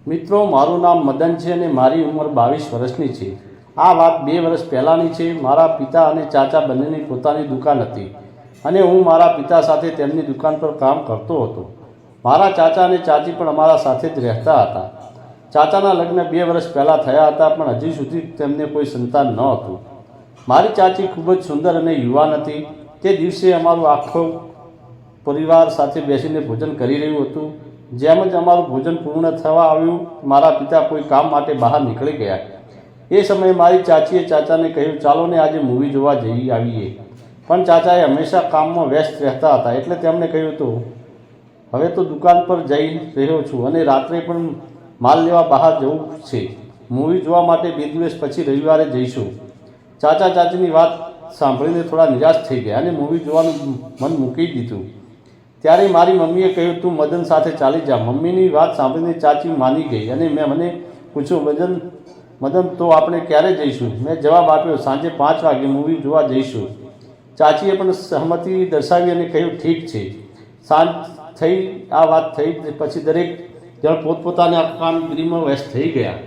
મિત્રો, મારું નામ મદન છે અને મારી ઉંમર 22 વર્ષની છે. આ વાત 2 વર્ષ પહેલાંની છે. મારા પિતા અને ચાચા બંનેની પોતાની દુકાન હતી અને હું મારા પિતા સાથે તેમની દુકાન પર કામ કરતો હતો. મારા ચાચા અને ચાચી પણ અમારા સાથે જ રહેતા હતા. ચાચાના લગ્ન 2 વર્ષ પહેલાં થયા હતા, પણ હજી સુધી તેમને કોઈ સંતાન ન હતું. મારી ચાચી ખૂબ જ સુંદર અને યુવાન હતી. તે દિવસે અમારું આખો પરિવાર સાથે બેસીને ભોજન કરી રહ્યું હતું. જેમ જ અમારું ભોજન પૂર્ણ થવા આવ્યું, મારા પિતા કોઈ કામ માટે બહાર નીકળી ગયા. એ સમયે મારી ચાચીએ ચાચાને કહ્યું, ચાલો ને આજે મૂવી જોવા જઈ આવીએ. પણ ચાચાએ હંમેશા કામમાં વ્યસ્ત રહેતા હતા, એટલે તેમણે કહ્યું હતું, હવે તો દુકાન પર જઈ રહ્યો છું અને રાત્રે પણ માલ લેવા બહાર જવું છે. મૂવી જોવા માટે 2 દિવસ પછી રવિવારે જઈશું. ચાચા ચાચીની વાત સાંભળીને થોડા નિરાશ થઈ ગયા અને મૂવી જોવાનું મન મૂકી દીધું. ત્યારે મારી મમ્મીએ કહ્યું, તું મદન સાથે ચાલી જા. મમ્મીની વાત સાંભળીને ચાચી માની ગઈ અને મને પૂછ્યું, મદન તો આપણે ક્યારે જઈશું? મેં જવાબ આપ્યો, સાંજે 5 વાગે મૂવી જોવા જઈશું. ચાચીએ પણ સહમતિ દર્શાવી અને કહ્યું, ઠીક છે. સાંજ થઈ. આ વાત થઈ પછી દરેક જણ પોતપોતાના કામગીરીમાં વ્યસ્ત થઈ ગયા.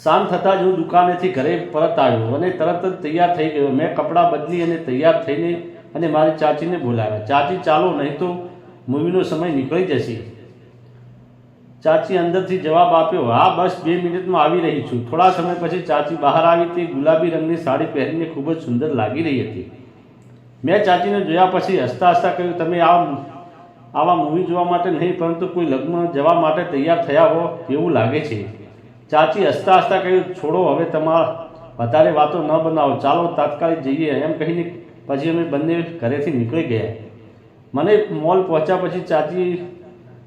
સાંજ થતાં જ હું દુકાનેથી ઘરે પરત આવ્યો અને તરત જ તૈયાર થઈ ગયો. મેં કપડાં બદલી અને તૈયાર થઈને અને મારી ચાચીને બોલાવ્યા. ચાચી, ચાલો, નહીં તો મૂવીનો સમય નીકળી જશે. ચાચી અંદરથી જવાબ આપ્યો, હા, બસ 2 મિનિટમાં આવી રહી છું. થોડા સમય પછી ચાચી બહાર આવી. તે ગુલાબી રંગની સાડી પહેરીને ખૂબ જ સુંદર લાગી રહી હતી. મેં ચાચીને જોયા પછી હસતા હસતા કહ્યું, તમે આવા મૂવી જોવા માટે નહીં, પરંતુ કોઈ લગ્ન જવા માટે તૈયાર થયા હો એવું લાગે છે. ચાચી હસતા હસતા કહ્યું, છોડો, હવે તમારા વધારે વાતો ન બનાવો, ચાલો તાત્કાલિક જઈએ. એમ કહીને પછી અમે બંને ઘરેથી નીકળી ગયા. મને મોલ પહોંચ્યા પછી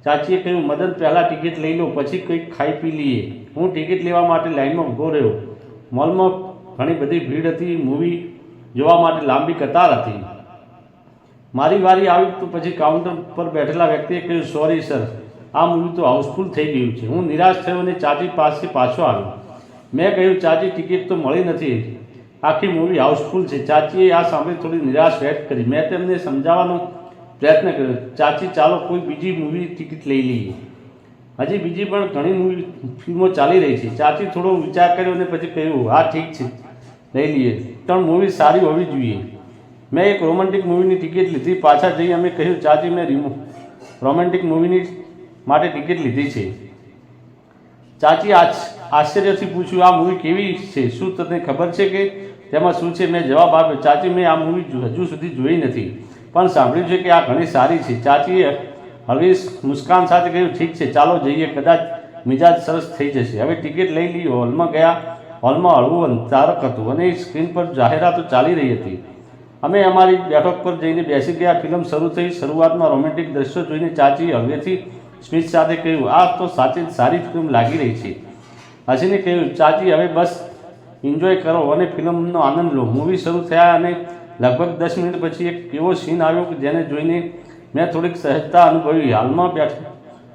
ચાચીએ કહ્યું, મદન, પહેલાં ટિકિટ લઈ લો, પછી કંઈક ખાઈ પી લઈએ. હું ટિકિટ લેવા માટે લાઇનમાં ઊભો રહ્યો. મોલમાં ઘણી બધી ભીડ હતી. મૂવી જોવા માટે લાંબી કતાર હતી. મારી વારી આવી તો પછી કાઉન્ટર પર બેઠેલા વ્યક્તિએ કહ્યું, સોરી સર, આ મૂવી તો હાઉસફુલ થઈ ગયું છે. હું નિરાશ થયો અને ચાચી પાસે પાછો આવ્યો. મેં કહ્યું, ચાચી, ટિકિટ તો મળી નથી, આખી મૂવી હાઉસફુલ છે. ચાચીએ આ સાંભળી થોડી નિરાશ વ્યક્ત કરી. મેં તેમને સમજાવવાનો પ્રયત્ન કર્યો, ચાચી, ચાલો કોઈ બીજી મૂવી ટિકિટ લઈ લઈએ. હજી બીજી પણ ઘણી ફિલ્મો ચાલી રહી છે. ચાચી થોડો વિચાર કર્યો અને પછી કહ્યું, હા, ઠીક છે, લઈ લઈએ, પણ મૂવી સારી હોવી જોઈએ. મેં એક રોમેન્ટિક મૂવીની ટિકિટ લીધી. પાછા જઈ અમે કહ્યું, ચાચી, મેં રોમેન્ટિક મૂવીની માટે ટિકિટ લીધી છે. ચાચી આશ્ચર્યથી પૂછ્યું, આ મૂવી કેવી છે? શું તને ખબર છે કે તેમાં શું છે? મેં જવાબ આપ્યો, ચાચી, મેં આ મૂવી હજુ સુધી જોઈ નથી, પણ સાંભળ્યું છે કે આ ઘણી સારી છે. ચાચીએ હળવી મુસ્કાન સાથે કહ્યું, ઠીક છે, ચાલો જઈએ, કદાચ મિજાજ સરસ થઈ જશે. હવે ટિકિટ લઈ લીધી. હોલમાં ગયા. હોલમાં હળવું અંધારક હતું અને સ્ક્રીન પર જાહેરાતો ચાલી રહી હતી. અમે અમારી બેઠક પર જઈને બેસી ગયા. ફિલ્મ શરૂ થઈ. શરૂઆતમાં રોમેન્ટિક દ્રશ્યો જોઈને ચાચી હળવેથી સ્મિત સાથે કહ્યું, આ તો સાચે જ સારી ફિલ્મ લાગી રહી છે. હસીને કહ્યું, ચાચી, હવે બસ એન્જોય કરો અને ફિલ્મનો આનંદ લો. મૂવી શરૂ થયા અને લગભગ 10 મિનિટ પછી એક એવો સીન આવ્યો કે જેને જોઈને મેં થોડીક સહજતા અનુભવી.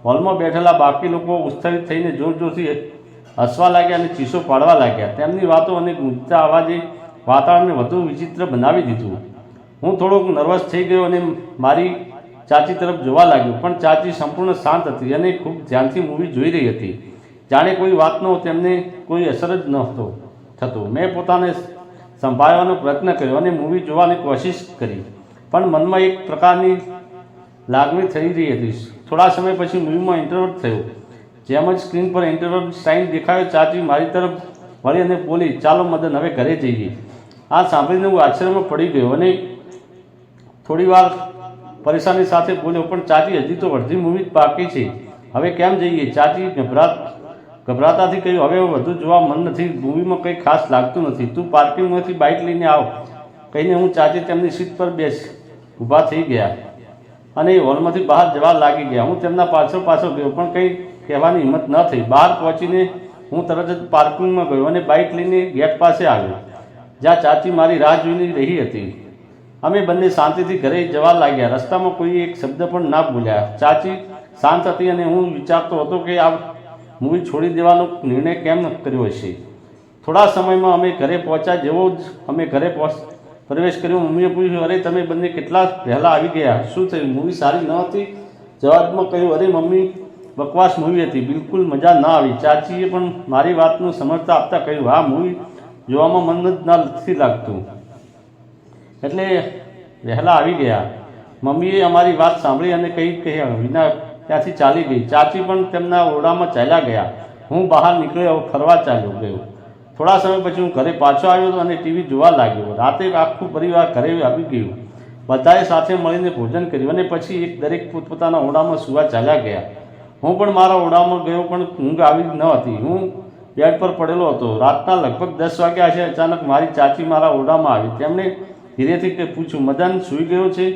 હોલમાં બેઠેલા બાકી લોકો ઉત્સાહિત થઈને જોરથી હસવા લાગ્યા અને ચીસો પાડવા લાગ્યા. તેમની વાતો અને ગૂંજતા અવાજે વાતાવરણને વધુ વિચિત્ર બનાવી દીધું. હું થોડોક નર્વસ થઈ ગયો અને મારી ચાચી તરફ જોવા લાગ્યો, પણ ચાચી સંપૂર્ણ શાંત હતી અને ખૂબ ધ્યાનથી મૂવી જોઈ રહી હતી. જાણે કોઈ વાતનો તેમને કોઈ અસર જ નહોતો થતો. મેં પોતાને સંભાળવાનો પ્રયત્ન કર્યો અને મૂવી જોવાની કોશિશ કરી, પણ મનમાં એક પ્રકારની લાગણી થઈ રહી હતી. થોડા સમય પછી મૂવીમાં ઇન્ટરવલ થયો. જેમ જ સ્ક્રીન પર ઇન્ટરવલ સાઇન દેખાયો, ચાચી મારી તરફ વળી અને બોલી, ચાલો મદન, હવે ઘરે જઈએ. આ સાંભળીને હું આશ્ચર્યમાં પડી ગયો અને થોડી વાર પરેશાની સાથે બોલ્યો, પણ ચાચી, હજી તો અડધી મૂવી બાકી છે, હવે કેમ જઈએ? ચાચી ગભરાતાથી કહ્યું, હવે વધુ જોવા મન નથી, મૂવીમાં કંઈ ખાસ લાગતું નથી, તું પાર્કિંગમાંથી બાઇક લઈને આવ. કહીને હું ચાચી તેમની સીટ પર ઊભા થઈ ગયા અને હોલમાંથી બહાર જવા લાગી ગયા. હું તેમના પાછળ ગયો, પણ કંઈ કહેવાની હિંમત ન થઈ. બહાર પહોંચીને હું તરત જ પાર્કિંગમાં ગયો અને બાઇક લઈને ગેટ પાસે આવ્યો, જ્યાં ચાચી મારી રાહ જોઈ રહી હતી. અમે બંને શાંતિથી ઘરે જવા લાગ્યા. રસ્તામાં કોઈ એક શબ્દ પણ ના બોલ્યા. ચાચી શાંત હતી અને હું વિચારતો હતો કે આ મૂવી છોડી દેવાનો નિર્ણય કેમ કર્યો હશે. થોડા સમયમાં અમે ઘરે પહોંચ્યા. જેવો જ અમે ઘરે પ્રવેશ કર્યો, મમ્મીએ પૂછ્યું, અરે, તમે બંને કેટલા વહેલા આવી ગયા? શું થયું? મૂવી સારી ન હતી? જવાબમાં કહ્યું, અરે મમ્મી, બકવાસ મૂવી હતી, બિલકુલ મજા ના આવી. ચાચીએ પણ મારી વાતનું સમર્થન આપતા કહ્યું, હા, મૂવી જોવામાં મન જ નથી લાગતું, એટલે વહેલા આવી ગયા. મમ્મીએ અમારી વાત સાંભળી અને કહી વિના ત્યાંથી ચાલી ગઈ. ચાચી પણ તેમના ઓરડામાં ચાલ્યા ગયા. હું બહાર નીકળ્યો, ફરવા ચાલ્યો ગયો. થોડા સમય પછી હું ઘરે પાછો આવ્યો અને ટીવી જોવા લાગ્યો. રાતે આખું પરિવાર ઘરે આવી ગયું. બધાએ સાથે મળીને ભોજન કર્યું અને પછી દરેક પોતપોતાના ઓરડામાં સૂવા ચાલ્યા ગયા. હું પણ મારા ઓરડામાં ગયો, પણ ઊંઘ આવી ન હતી. હું બેડ પર પડેલો હતો. રાતના લગભગ 10 વાગ્યા છે. અચાનક મારી ચાચી મારા ઓરડામાં આવી. તેમણે ધીરેથી પૂછ્યું, મદન સૂઈ ગયો છે?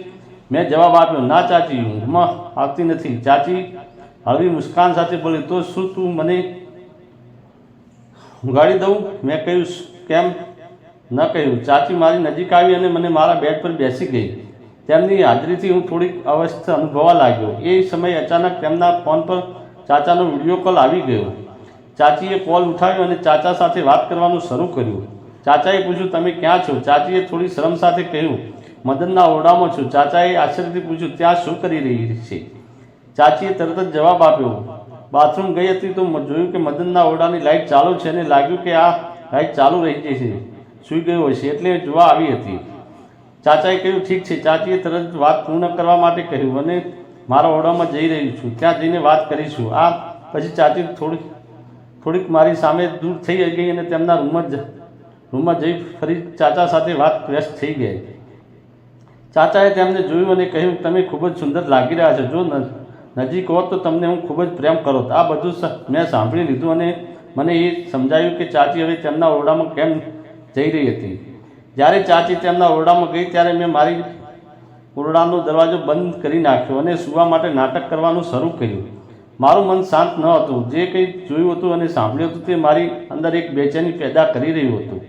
મેં જવાબ આપ્યો, ના ચાચી, ઊંઘમાં આવતી નથી. ચાચી હળવી મુસ્કાન સાથે બોલી, તો શું તું મને ઊંઘાડી દઉં? મેં કહ્યું, કેમ ન કહ્યું. ચાચી મારી નજીક આવી અને મને મારા બેડ પર બેસી ગઈ. તેમની હાજરીથી હું થોડીક અવસ્થા અનુભવવા લાગ્યો. એ સમયે અચાનક તેમના ફોન પર ચાચાનો વિડીયો કોલ આવી ગયો. ચાચીએ કોલ ઉઠાવ્યો અને ચાચા સાથે વાત કરવાનું શરૂ કર્યું. ચાચાએ પૂછ્યું, તમે ક્યાં છો? ચાચીએ થોડી શરમ સાથે કહ્યું, મદનના ઓરડામાં છું. ચાચાએ આશ્ચર્યથી પૂછ્યું, ત્યાં શું કરી રહી છે? ચાચીએ તરત જ જવાબ આપ્યો, બાથરૂમ ગઈ હતી તો જોયું કે મદનના ઓરડાની લાઇટ ચાલુ છે અને લાગ્યું કે આ લાઇટ ચાલુ રહી જાય છે, સૂઈ ગયો હશે, એટલે જોવા આવી હતી. ચાચાએ કહ્યું, ઠીક છે. ચાચીએ તરત વાત પૂર્ણ કરવા માટે કહ્યું, અને મારા ઓરડામાં જઈ રહી છું, ત્યાં જઈને વાત કરીશું. આ પછી ચાચી થોડીક મારી સામે દૂર થઈ ગઈ અને તેમના રૂમમાં જઈ ફરી ચાચા સાથે વાત વ્યસ્ત થઈ ગઈ. ચાચાએ તેમને જોયું અને કહ્યું, તમે ખૂબ જ સુંદર લાગી રહ્યા છો. જો નજીક હોત તો તમને હું ખૂબ જ પ્રેમ કરોત. આ બધું મેં સાંભળી લીધું અને મને એ સમજાયું કે ચાચી હવે તેમના ઓરડામાં કેમ જઈ રહી હતી. જ્યારે ચાચી તેમના ઓરડામાં ગઈ ત્યારે મેં મારી ઓરડાનો દરવાજો બંધ કરી નાખ્યો અને સૂવા માટે નાટક કરવાનું શરૂ કર્યું. મારું મન શાંત ન હતું. જે કંઈ જોયું હતું અને સાંભળ્યું હતું તે મારી અંદર એક બેચેની પેદા કરી રહ્યું હતું.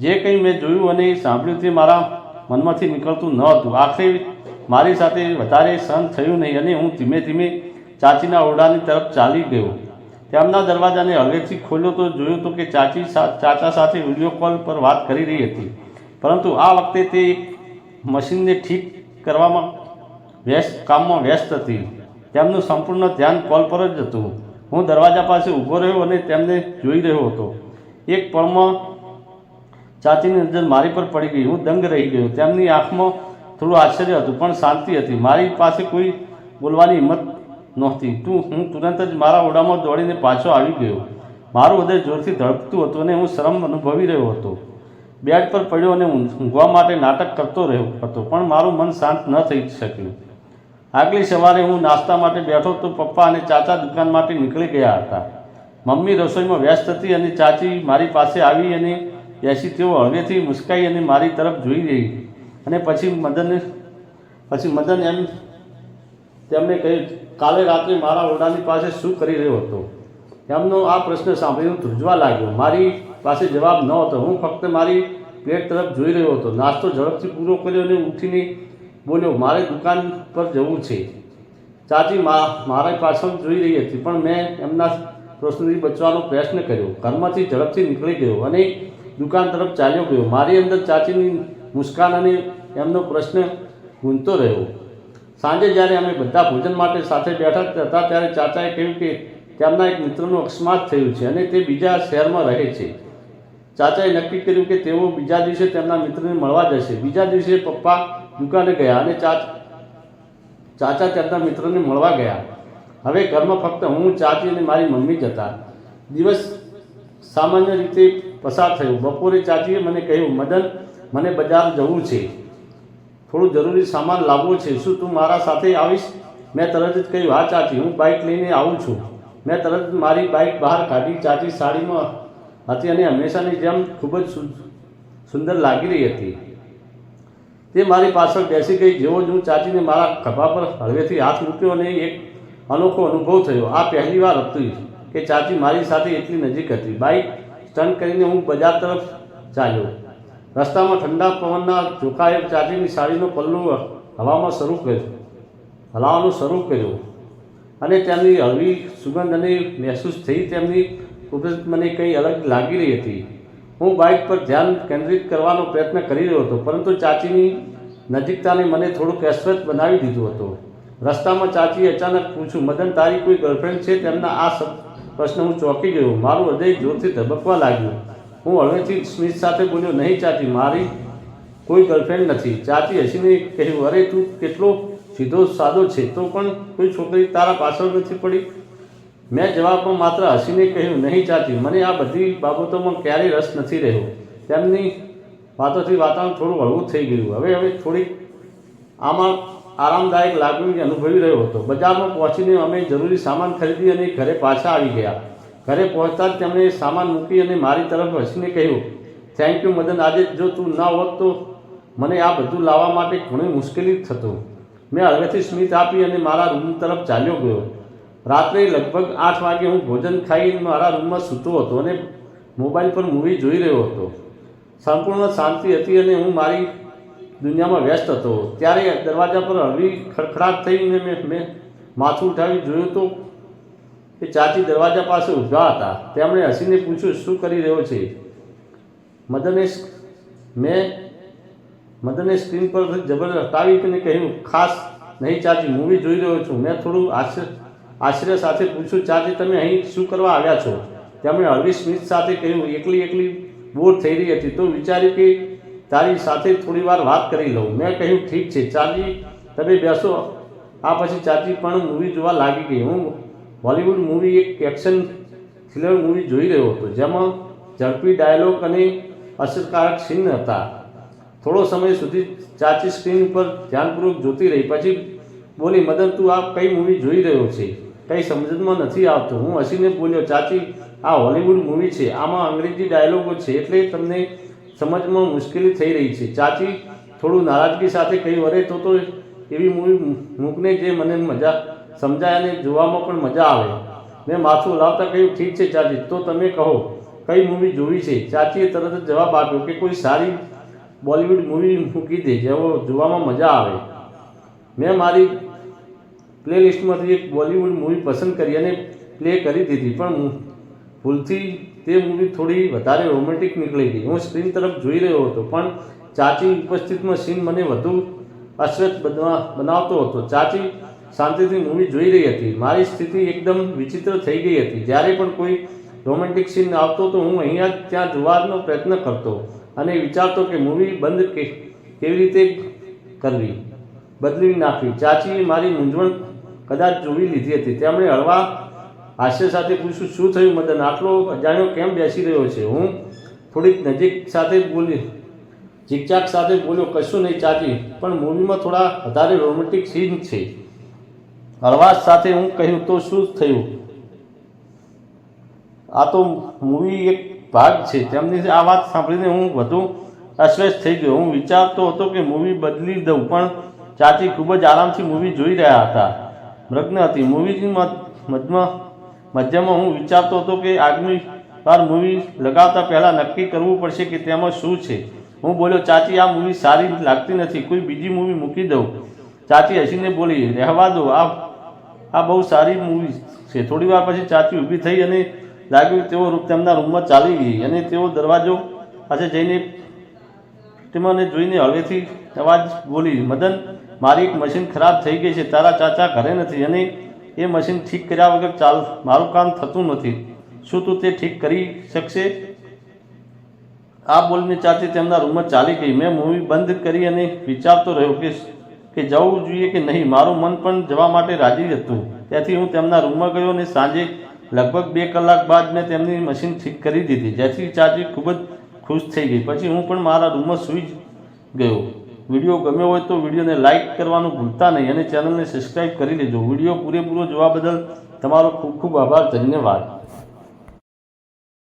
જે કંઈ મેં જોયું અને સાંભળ્યું તે મારા મનમાંથી નીકળતું ન હતું. આખરે મારી સાથે વધારે સહન થયું નહીં અને હું ધીમે ધીમે ચાચીના ઓરડાની તરફ ચાલી ગયો. તેમના દરવાજાને હળવેથી ખોલ્યો તો જોયું તો કે ચાચી ચાચા સાથે વિડીયો કોલ પર વાત કરી રહી હતી. પરંતુ આ વખતે તે મશીનને ઠીક કરવામાં કામમાં વ્યસ્ત હતી. તેમનું સંપૂર્ણ ધ્યાન કોલ પર જ હતું. હું દરવાજા પાસે ઊભો રહ્યો અને તેમને જોઈ રહ્યો હતો. એક પળમાં ચાચીની નજર મારી પર પડી ગઈ. હું દંગ રહી ગયો. તેમની આંખમાં થોડું આશ્ચર્ય હતું, પણ શાંતિ હતી. મારી પાસે કોઈ બોલવાની હિંમત નહોતી. હું તુરંત જ મારા ઓરડામાં દોડીને પાછો આવી ગયો. મારું હૃદય જોરથી ધડકતું હતું અને હું શરમ અનુભવી રહ્યો હતો. બેડ પર પડ્યો અને ઊંઘવા માટે નાટક કરતો રહ્યો હતો, પણ મારું મન શાંત ન થઈ શક્યું. આગલી સવારે હું નાસ્તા માટે બેઠો તો પપ્પા અને ચાચા દુકાન માટે નીકળી ગયા હતા. મમ્મી રસોઈમાં વ્યસ્ત હતી અને ચાચી મારી પાસે આવી અને બેસી. તેઓ હળવેથી મુસ્કાઈ અને મારી તરફ જોઈ રહી અને પછી મદન એમ તેમણે કહ્યું, કાલે રાત્રે મારા ઓરડાની પાસે શું કરી રહ્યો હતો? એમનો આ પ્રશ્ન સાંભળી હું ધ્રુજવા લાગ્યો. મારી પાસે જવાબ ન હતો. હું ફક્ત મારી પ્લેટ તરફ જોઈ રહ્યો હતો. નાસ્તો ઝડપથી પૂરો કર્યો અને ઉઠીને બોલ્યો, મારે દુકાન પર જવું છે. ચાચી મારી પાછળ જોઈ રહી હતી, પણ મેં એમના પ્રશ્નથી બચવાનો પ્રયત્ન કર્યો. ઘરમાંથી ઝડપથી નીકળી ગયો અને દુકાન તરફ ચાલ્યો ગયો. મારી અંદર ચાચીની મુસ્કાન અને એમનો પ્રશ્ન ગૂંજતો રહ્યો. સાંજે જ્યારે અમે બધા ભોજન માટે સાથે બેઠા હતા ત્યારે ચાચાએ કહ્યું કે તેમના એક મિત્રનું અકસ્માત થયું છે અને તે બીજા શહેરમાં રહે છે. ચાચાએ નક્કી કર્યું કે તેઓ બીજા દિવસે તેમના મિત્રને મળવા જશે. બીજા દિવસે પપ્પા દુકાને ગયા અને ચાચા તેમના મિત્રને મળવા ગયા. હવે ઘરમાં ફક્ત હું, ચાચી અને મારી મમ્મી જ હતા. દિવસ સામાન્ય રીતે પસાર થયો. બપોરે ચાચીએ મને કહ્યું, મદન, મને બજાર જવું છે, થોડું જરૂરી સામાન લાવવો છે, શું તું મારા સાથે આવીશ? મેં તરત જ કહ્યું, હા ચાચી, હું બાઇક લઈને આવું છું. મેં તરત જ મારી બાઇક બહાર કાઢી. ચાચી સાડીમાં હતી અને હંમેશાની જેમ ખૂબ જ સુંદર લાગી રહી હતી. તે મારી પાછળ બેસી ગઈ. જેવો જ હું ચાચીને મારા ખભા પર હળવેથી હાથ મૂક્યો અને એક અનોખો અનુભવ થયો. આ પહેલી વાર હતી કે ચાચી મારી સાથે એટલી નજીક હતી. બાઇક સ્ટન્ટ કરીને હું બજાર તરફ ચાલ્યો. રસ્તામાં ઠંડા પવનના ઝોકાએ ચાચીની સાડીનો પલ્લુ હલાવવાનું શરૂ કર્યું અને તેમની હળવી સુગંધ અને મહેસૂસ થઈ. તેમની કુદરત મને કંઈ અલગ લાગી રહી હતી. હું બાઇક પર ધ્યાન કેન્દ્રિત કરવાનો પ્રયત્ન કરી રહ્યો હતો, પરંતુ ચાચીની નજીકતાને મને થોડું કસરત બનાવી દીધું હતું. રસ્તામાં ચાચીએ અચાનક પૂછ્યું, મદન તારી કોઈ ગર્લફ્રેન્ડ છે? તેમના આ પ્રશ્ન હું ચોંકી ગયો. મારું હૃદય જોરથી ધબકવા લાગ્યું. હું હળવેથી સ્મિત સાથે બોલ્યો, નહીં ચાચી, મારી કોઈ ગર્લફ્રેન્ડ નથી. ચાચી હસીને કહ્યું, અરે તું કેટલો સીધો સાદો છે, તો પણ કોઈ છોકરી તારા પાછળ નથી પડી? મેં જવાબમાં માત્ર હસીને કહ્યું, નહીં ચાચી, મને આ બધી બાબતોમાં ક્યારેય રસ નથી રહ્યો. તેમની વાતોથી વાતાવરણ થોડું હળવું થઈ ગયું. હવે થોડીક આરામદાયક લાગણી અનુભવી રહ્યો હતો. બજારમાં પહોંચીને અમે જરૂરી સામાન ખરીદી અને ઘરે પાછા આવી ગયા. ઘરે પહોંચતા જ તેમણે સામાન મૂકી અને મારી તરફ હસીને કહ્યું, થેન્ક યુ મદન, આજે જો તું ના હોત તો મને આ બધું લાવવા માટે ઘણી મુશ્કેલી થતું. મેં હળવેથી સ્મિત આપી અને મારા રૂમ તરફ ચાલ્યો ગયો. રાત્રે લગભગ 8 વાગે હું ભોજન ખાઈને મારા રૂમમાં સૂતો હતો અને મોબાઈલ પર મૂવી જોઈ રહ્યો હતો. સંપૂર્ણ શાંતિ હતી અને હું મારી દુનિયામાં વ્યસ્ત હતો. ત્યારે દરવાજા પર હળવી ખડખડાટ થઈને મેં માથું ઉઠાવી જોયું તો કે ચાચી દરવાજા પાસે ઊભા હતા. તેમણે હસીને પૂછ્યું, શું કરી રહ્યો છે? મદને સ્ક્રીન પર જબર હટાવીને કહ્યું, ખાસ નહીં ચાચી, મૂવી જોઈ રહ્યો છું. મેં થોડું આશ્ચર્ય સાથે પૂછ્યું, ચાચી તમે અહીં શું કરવા આવ્યા છો? તેમણે હળવી સ્મિત સાથે કહ્યું, એકલી બોર થઈ રહી હતી તો વિચાર્યું કે તારી સાથે થોડી વાર વાત કરી લઉં. મેં કહ્યું, ઠીક છે ચાચી, તમે બેસો. આ પછી ચાચી પણ મૂવી જોવા લાગી ગઈ. હું બોલિવૂડ મૂવી, એક એક્શન થ્રિલર મૂવી જોઈ રહ્યો હતો, જેમાં ઝડપી ડાયલોગ અને અસરકારક સીન હતા. થોડો સમય સુધી ચાચી સ્ક્રીન પર ધ્યાનપૂર્વક જોતી રહી. પછી બોલી, મદન તું આ કઈ મૂવી જોઈ રહ્યો છે? કંઈ સમજમાં નથી આવતું. હું હસીને બોલ્યો, ચાચી આ હોલિવૂડ મૂવી છે, આમાં અંગ્રેજી ડાયલોગો છે, એટલે તમને સમજમાં મુશ્કેલી થઈ રહી છે. ચાચી થોડું નારાજગી સાથે કહ્યું, અરે તો એવી મૂવી મૂકને જે મને સમજાય અને જોવામાં પણ મજા આવે. મેં માથું હલાવતા કહ્યું, ઠીક છે ચાચી, તો તમે કહો કઈ મૂવી જોવી છે? ચાચીએ તરત જ જવાબ આપ્યો કે કોઈ સારી બોલિવૂડ મૂવી મૂકી દે, જેવો જોવામાં મજા આવે. મેં મારી પ્લેલિસ્ટમાંથી એક બોલિવૂડ મૂવી પસંદ કરી અને પ્લે કરી દીધી, પણ ભૂલથી તે મૂવી થોડી વધારે રોમેન્ટિક નીકળી ગઈ. હું સ્ક્રીન તરફ જોઈ રહ્યો હતો, પણ ચાચી ઉપસ્થિતમાં સીન મને વધુ અસ્વસ્થ બનાવતો હતો. ચાચી શાંતિથી મૂવી જોઈ રહી હતી. મારી સ્થિતિ એકદમ વિચિત્ર થઈ ગઈ હતી. જ્યારે પણ કોઈ રોમેન્ટિક સીન આવતો તો હું અહીંયા ત્યાં જોવાનો પ્રયત્ન કરતો અને વિચારતો કે મૂવી બંધ કેવી રીતે કરવી, બદલી નાખવી. ચાચીએ મારી મૂંઝવણ કદાચ જોઈ લીધી હતી. તેમણે હળવા હાસ્ય સાથે પૂછ્યું, શું થયું મદન, આટલો અજાણ્યો કેમ બેસી રહ્યો છે? હું થોડીક ઝીકઝાક સાથે બોલ્યો, કશું નહીં ચાચી, પણ મૂવીમાં થોડા વધારે રોમેન્ટિક સીન છે. હળવાશ સાથે હું કહ્યું, તો શું થયું? આ તો મૂવી એક ભાગ છે. તેમની આ વાત સાંભળીને હું વધુ અસ્વસ્થ થઈ ગયો. હું વિચારતો હતો કે મૂવી બદલી દઉં, પણ ચાચી ખૂબ જ આરામથી મૂવી જોઈ રહ્યા હતા, મગ્ન હતી. મૂવીની મધ્યમાં હું વિચારતો હતો કે આગામી વાર મૂવી લગાવતા પહેલાં નક્કી કરવું પડશે કે તેમાં શું છે. હું બોલ્યો, ચાચી આ મૂવી સારી લાગતી નથી, કોઈ બીજી મૂવી મૂકી દઉં. ચાચી હસીને બોલી, રહેવા દો, આ બહુ સારી મૂવી છે. થોડી વાર પછી ચાચી ઊભી થઈ અને લાગ્યું તેઓ તેમના રૂમમાં ચાલી ગઈ અને તેઓ દરવાજો પાસે જઈને તેમને જોઈને હળવેથી અવાજ બોલી, મદન મારી એક મશીન ખરાબ થઈ ગઈ છે, તારા ચાચા ઘરે નથી અને એ મશીન ઠીક કર્યા વગર મારું કામ થતું નથી. શું તું તે ઠીક કરી શકશે? આ બોલીને ચાચી તેમના રૂમમાં ચાલી ગઈ. મેં મૂવી બંધ કરી અને વિચારતો રહ્યો કે જવું જોઈએ કે નહીં. મારું મન પણ જવા માટે રાજી હતું. ત્યાંથી હું તેમના રૂમમાં ગયો અને સાંજે લગભગ 2 કલાક બાદ મેં તેમની મશીન ઠીક કરી દીધી, જેથી ચાચી ખૂબ જ ખુશ થઈ ગઈ. પછી હું પણ મારા રૂમમાં સૂઈ ગયો. વિડીયો ગમ્યો હોય તો વિડીયોને લાઇક કરવાનું ભૂલતા નહીં અને ચેનલને સબસ્ક્રાઈબ કરી લેજો. વિડીયો પૂરેપૂરો જોવા બદલ તમારો ખૂબ ખૂબ આભાર. ધન્યવાદ.